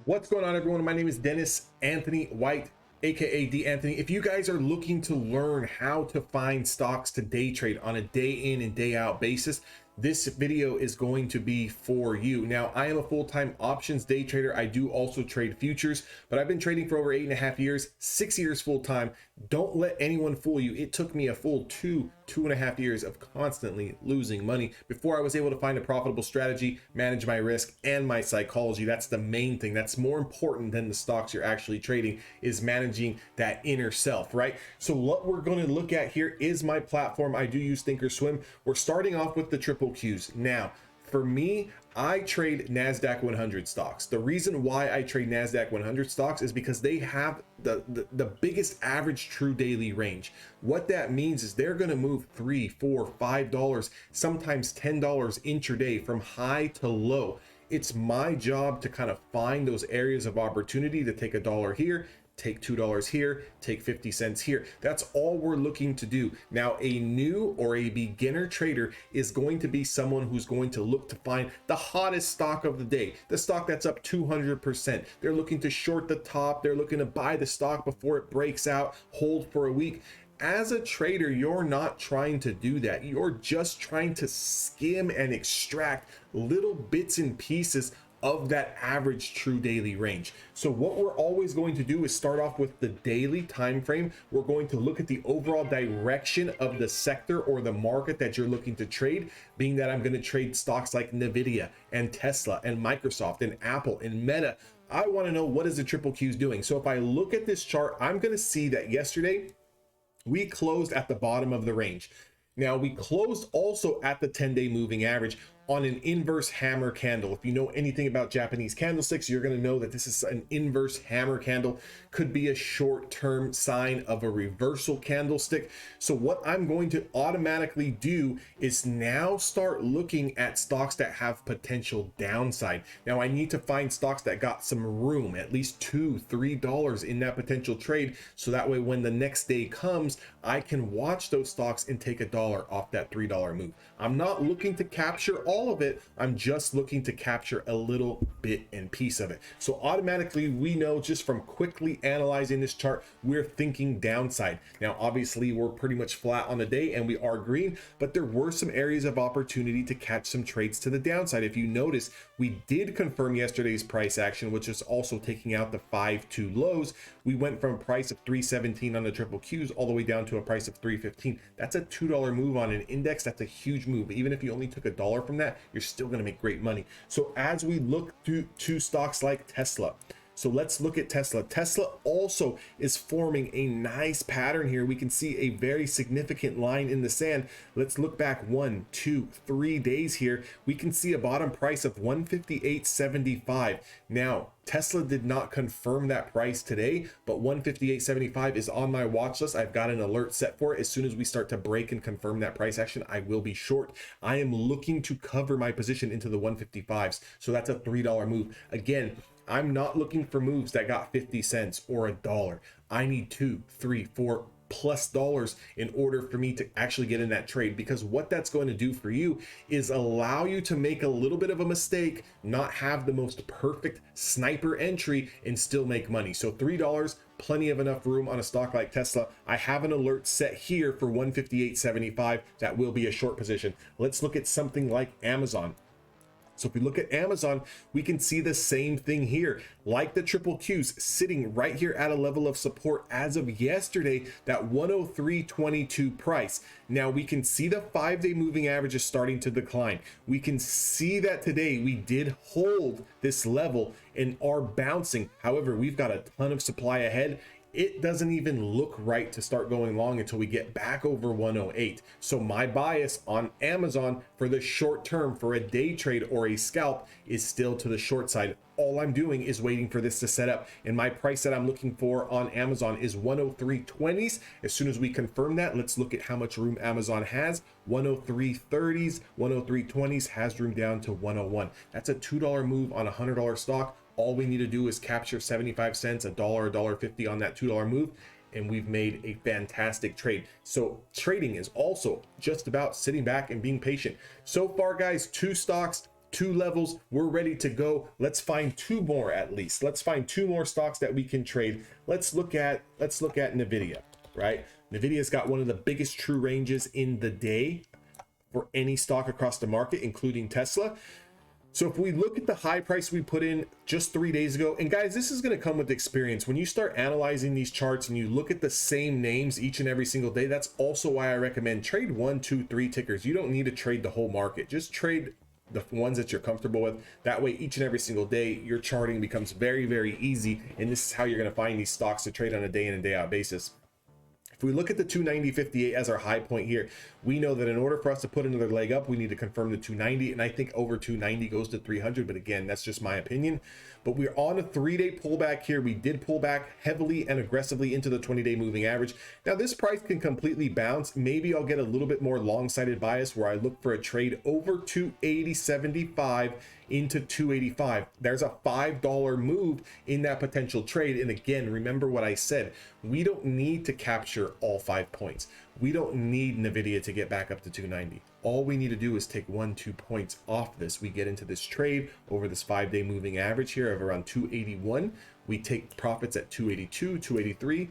What's going on, everyone? My name is Dennis Anthony White, aka D Anthony. If you guys are looking to learn how to find stocks to day trade on a day in and day out basis, this video is going to be for you. Now, I am a full-time options day trader. I do also trade futures, but I've been trading for over 8.5 years, 6 years full-time. Don't let anyone fool you. It took me a full 2.5 years of constantly losing money before I was able to find a profitable strategy, manage my risk and my psychology. That's the main thing. That's more important than the stocks you're actually trading, is managing that inner self, right? So what we're going to look at here is my platform. I do use Thinkorswim. We're starting off with the triple Qs. Now, for me, I trade NASDAQ 100 stocks. The reason why I trade NASDAQ 100 stocks is because they have the biggest average true daily range. What that means is they're going to move $3, $4, $5, sometimes $10 intraday from high to low. It's my job to kind of find those areas of opportunity to take $1 here, take $2 here, take 50 cents here. That's all we're looking to do. Now, a new or a beginner trader is going to be someone who's going to look to find the hottest stock of the day, the stock that's up 200%. They're looking to short the top. They're looking to buy the stock before it breaks out, hold for a week. As a trader, you're not trying to do that. You're just trying to skim and extract little bits and pieces of that average true daily range. So what we're always going to do is start off with the daily time frame. We're going to look at the overall direction of the sector or the market that you're looking to trade, being that I'm going to trade stocks like Nvidia and Tesla and Microsoft and Apple and Meta. I want to know, what is the triple Qs doing? So if I look at this chart, I'm going to see that yesterday we closed at the bottom of the range. Now, we closed also at the 10-day moving average on an inverse hammer candle. If you know anything about Japanese candlesticks, you're going to know that this is an inverse hammer candle. Could be a short-term sign of a reversal candlestick. So what I'm going to automatically do is now start looking at stocks that have potential downside. Now, I need to find stocks that got some room, at least $2, $3 in that potential trade. So that way, when the next day comes, I can watch those stocks and take $1 off that $3 move. I'm not looking to capture all of it. I'm just looking to capture a little bit and piece of it. So automatically, we know just from quickly analyzing this chart, we're thinking downside. Now, obviously, we're pretty much flat on the day and we are green, but there were some areas of opportunity to catch some trades to the downside. If you notice, we did confirm yesterday's price action, which is also taking out the 5-2 lows. We went from a price of 317 on the triple Qs all the way down to a price of 315. That's a $2 move on an index. That's a huge move. Even if you only took $1 from that, you're still going to make great money. So as we look to stocks like Tesla, so let's look at Tesla. Tesla also is forming a nice pattern here. We can see a very significant line in the sand. Let's look back 1, 2, 3 days here. We can see a bottom price of 158.75. Now, Tesla did not confirm that price today, but 158.75 is on my watch list. I've got an alert set for it. As soon as we start to break and confirm that price action, I will be short. I am looking to cover my position into the 155s. So that's a $3 move. Again, I'm not looking for moves that got 50 cents or $1. I need $2, $3, $4 plus dollars in order for me to actually get in that trade, because what that's going to do for you is allow you to make a little bit of a mistake, not have the most perfect sniper entry and still make money. So $3, plenty of enough room on a stock like Tesla. I have an alert set here for 158.75. That will be a short position. Let's look at something like Amazon. So if we look at Amazon, we can see the same thing here, like the triple Qs, sitting right here at a level of support as of yesterday, that 103.22 price. Now we can see the 5-day moving average is starting to decline. We can see that today we did hold this level and are bouncing. However, we've got a ton of supply ahead. It doesn't even look right to start going long until we get back over 108. So my bias on Amazon for the short term, for a day trade or a scalp, is still to the short side. All I'm doing is waiting for this to set up, and my price that I'm looking for on Amazon is 103.20s. As soon as we confirm that, let's look at how much room Amazon has. 103.30s, 103.20s has room down to 101. That's a $2 move on a $100 stock. All we need to do is capture 75 cents, $1, $1.50 on that $2 move, and we've made a fantastic trade. So trading is also just about sitting back and being patient. So far, guys, 2 stocks, 2 levels, we're ready to go. Let's find 2 more at least. Let's find 2 more stocks that we can trade. Let's look at Nvidia, right? Nvidia's got one of the biggest true ranges in the day for any stock across the market, including Tesla. So if we look at the high price we put in just 3 days ago, and guys, this is going to come with experience. When you start analyzing these charts and you look at the same names each and every single day, that's also why I recommend trade 1, 2, 3 tickers. You don't need to trade the whole market. Just trade the ones that you're comfortable with. That way, each and every single day, your charting becomes very, very easy. And this is how you're going to find these stocks to trade on a day in and day out basis. If we look at the 290.58 as our high point here, we know that in order for us to put another leg up, we need to confirm the 290, and I think over 290 goes to 300, but again, that's just my opinion. But we're on a 3-day pullback here. We did pull back heavily and aggressively into the 20-day moving average. Now this price can completely bounce. Maybe I'll get a little bit more long-sighted bias where I look for a trade over 280.75 into 285. There's a $5 move in that potential trade. And again, remember what I said, we don't need to capture all 5 points. We don't need Nvidia to get back up to 290. All we need to do is take 1-2 points off this. We get into this trade over this 5-day moving average here of around 281. We take profits at 282, 283.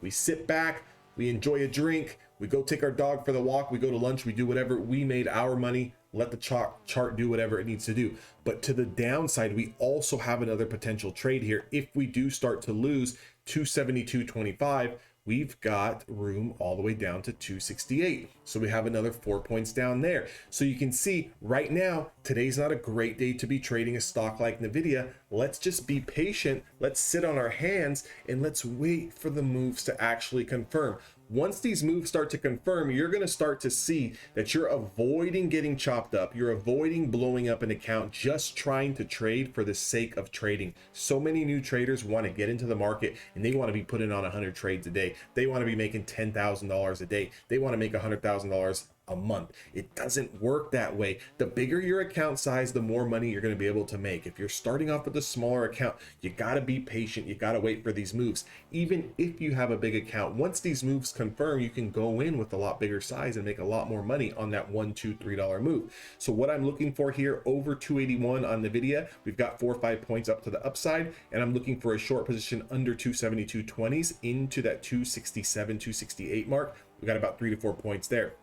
We sit back, we enjoy a drink, we go take our dog for the walk, we go to lunch, we do whatever. We made our money. Let the chart do whatever it needs to do. But to the downside, we also have another potential trade here. If we do start to lose 272.25, we've got room all the way down to 268. So we have another 4 points down there. So you can see right now, today's not a great day to be trading a stock like Nvidia. Let's just be patient. Let's sit on our hands and let's wait for the moves to actually confirm. Once these moves start to confirm, you're going to start to see that you're avoiding getting chopped up. You're avoiding blowing up an account just trying to trade for the sake of trading. So many new traders want to get into the market and they want to be putting on 100 trades a day. They want to be making $10,000 a day. They want to make $100,000 a month. It doesn't work that way. The bigger your account size, the more money you're going to be able to make. If you're starting off with a smaller account, you got to be patient. You got to wait for these moves. Even if you have a big account, once these moves confirm, you can go in with a lot bigger size and make a lot more money on that $1, $2, $3 move. So what I'm looking for here, over 281 on Nvidia, we've got 4 or 5 points up to the upside, and I'm looking for a short position under 272.20s into that 267, 268 mark. We got about 3 to 4 points there.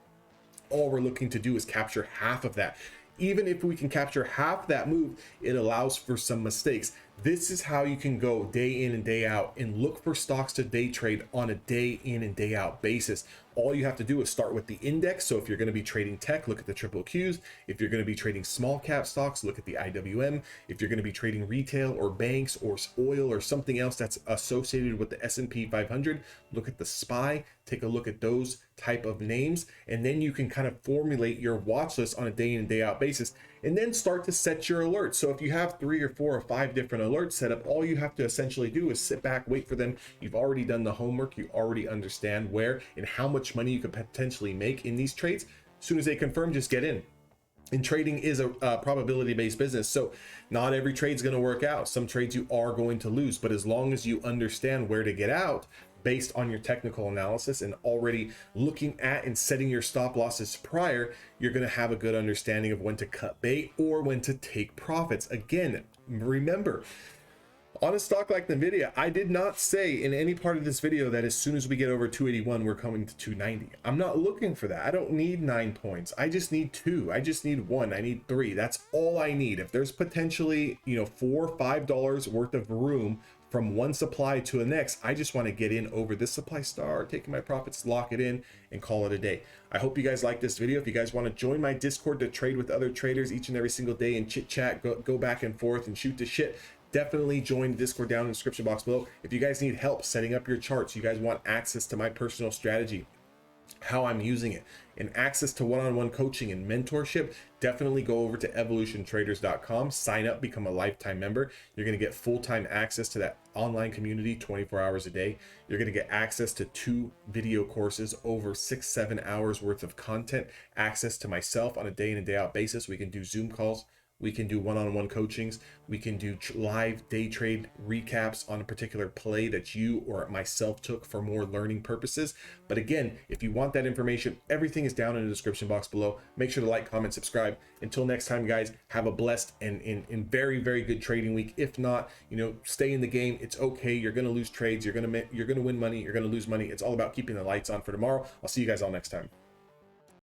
All we're looking to do is capture half of that. Even if we can capture half that move, it allows for some mistakes. This is how you can go day in and day out and look for stocks to day trade on a day in and day out basis. All you have to do is start with the index. So if you're going to be trading tech, look at the triple Qs. If you're going to be trading small cap stocks, look at the IWM. If you're going to be trading retail or banks or oil or something else that's associated with the S&P 500, look at the SPY, take a look at those type of names, and then you can kind of formulate your watch list on a day in and day out basis, and then start to set your alerts. So if you have 3 or 4 or 5 different alerts set up, all you have to essentially do is sit back, wait for them. You've already done the homework. You already understand where and how much money you could potentially make in these trades. As soon as they confirm, just get in. And trading is a probability-based business, so not every trade's going to work out. Some trades you are going to lose, but as long as you understand where to get out based on your technical analysis and already looking at and setting your stop losses prior, you're going to have a good understanding of when to cut bait or when to take profits. Again, remember, on a stock like Nvidia, I did not say in any part of this video that as soon as we get over 281, we're coming to 290. I'm not looking for that. I don't need 9 points. I just need 2. I just need 1. I need 3. That's all I need. If there's potentially, $4 or $5 worth of room from one supply to the next, I just want to get in over this supply, start taking my profits, lock it in, and call it a day. I hope you guys like this video. If you guys want to join my Discord to trade with other traders each and every single day and chit chat, go back and forth and shoot the shit, definitely join the Discord down in the description box below. If you guys need help setting up your charts, you guys want access to my personal strategy, how I'm using it, and access to one-on-one coaching and mentorship, definitely go over to evolutiontraders.com, sign up, become a lifetime member. You're going to get full-time access to that online community 24 hours a day. You're going to get access to 2 video courses, over 6-7 hours worth of content, access to myself on a day in and day out basis. We can do Zoom calls. We can do one-on-one coachings. We can do live day trade recaps on a particular play that you or myself took for more learning purposes. But again, if you want that information, everything is down in the description box below. Make sure to like, comment, subscribe. Until next time, guys, have a blessed and very, very good trading week. If not, stay in the game. It's okay. You're going to lose trades. You're going to win money. You're going to lose money. It's all about keeping the lights on for tomorrow. I'll see you guys all next time.